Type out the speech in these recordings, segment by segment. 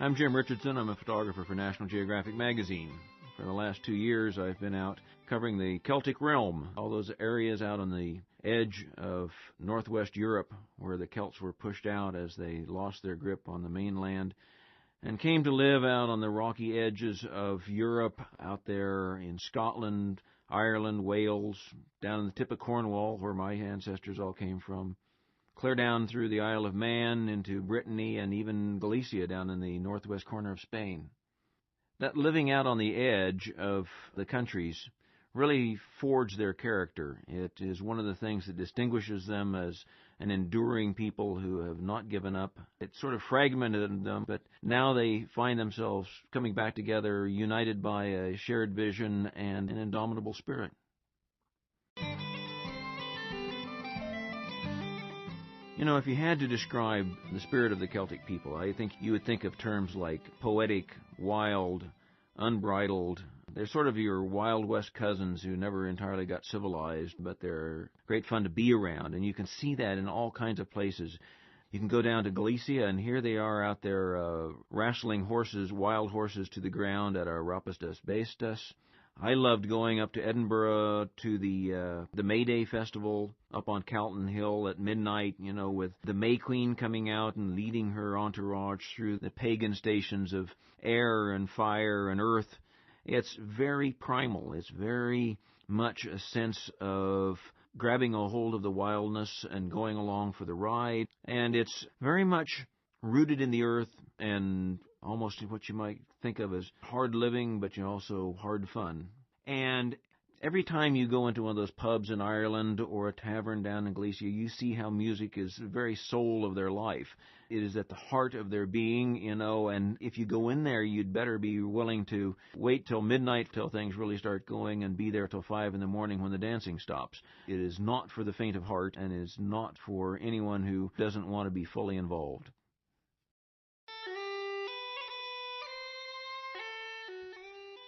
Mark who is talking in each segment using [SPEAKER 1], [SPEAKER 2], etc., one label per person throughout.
[SPEAKER 1] I'm Jim Richardson. I'm a photographer for National Geographic magazine. For the last 2 years, I've been out covering the Celtic realm, all those areas out on the edge of northwest Europe where the Celts were pushed out as they lost their grip on the mainland and came to live out on the rocky edges of Europe, out there in Scotland, Ireland, Wales, down in the tip of Cornwall, where my ancestors all came from, clear down through the Isle of Man into Brittany and even Galicia down in the northwest corner of Spain. That living out on the edge of the countries really forged their character. It is one of the things that distinguishes them as an enduring people who have not given up. It sort of fragmented them, but now they find themselves coming back together, united by a shared vision and an indomitable spirit. You know, if you had to describe the spirit of the Celtic people, I think you would think of terms like poetic, wild, unbridled. They're sort of your Wild West cousins who never entirely got civilized, but they're great fun to be around, and you can see that in all kinds of places. You can go down to Galicia, and here they are out there wrestling horses, wild horses, to the ground at our Rapas das Bestas. I loved going up to Edinburgh to the May Day festival up on Calton Hill at midnight, you know, with the May Queen coming out and leading her entourage through the pagan stations of air and fire and earth. It's very primal. It's very much a sense of grabbing a hold of the wildness and going along for the ride. And it's very much rooted in the earth and almost what you might think of as hard living, but also hard fun. And every time you go into one of those pubs in Ireland or a tavern down in Galicia, you see how music is the very soul of their life. It is at the heart of their being, and if you go in there, you'd better be willing to wait till midnight till things really start going and be there till 5 in the morning when the dancing stops. It is not for the faint of heart and is not for anyone who doesn't want to be fully involved.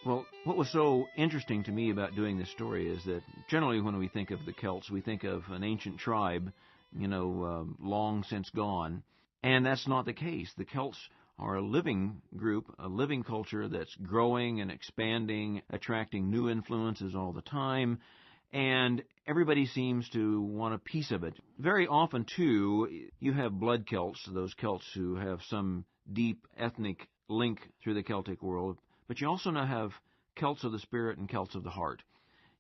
[SPEAKER 1] Well, what was so interesting to me about doing this story is that generally when we think of the Celts, we think of an ancient tribe, long since gone. And that's not the case. The Celts are a living group, a living culture that's growing and expanding, attracting new influences all the time. And everybody seems to want a piece of it. Very often, too, you have blood Celts, those Celts who have some deep ethnic link through the Celtic world. But you also now have Celts of the spirit and Celts of the heart.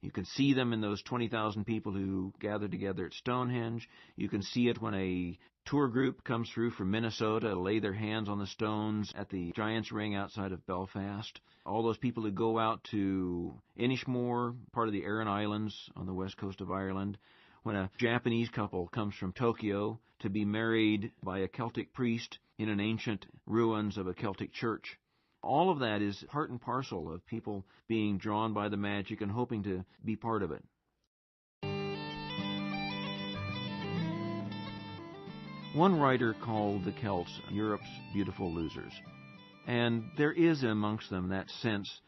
[SPEAKER 1] You can see them in those 20,000 people who gather together at Stonehenge. You can see it when a tour group comes through from Minnesota to lay their hands on the stones at the Giants Ring outside of Belfast. All those people who go out to Inishmore, part of the Aran Islands on the west coast of Ireland. When a Japanese couple comes from Tokyo to be married by a Celtic priest in an ancient ruins of a Celtic church. All of that is part and parcel of people being drawn by the magic and hoping to be part of it. One writer called the Celts Europe's beautiful losers. And there is amongst them that sense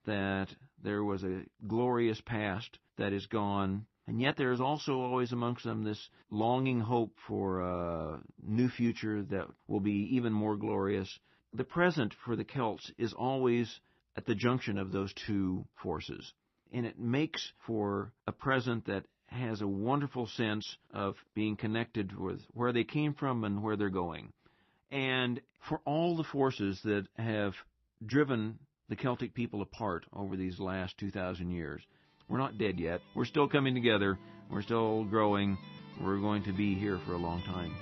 [SPEAKER 1] that there was a glorious past that is gone, and yet there is also always amongst them this longing hope for a new future that will be even more glorious. The present for the Celts is always at the junction of those two forces, and it makes for a present that has a wonderful sense of being connected with where they came from and where they're going. And for all the forces that have driven the Celtic people apart over these last 2,000 years, we're not dead yet. We're still coming together. We're still growing. We're going to be here for a long time.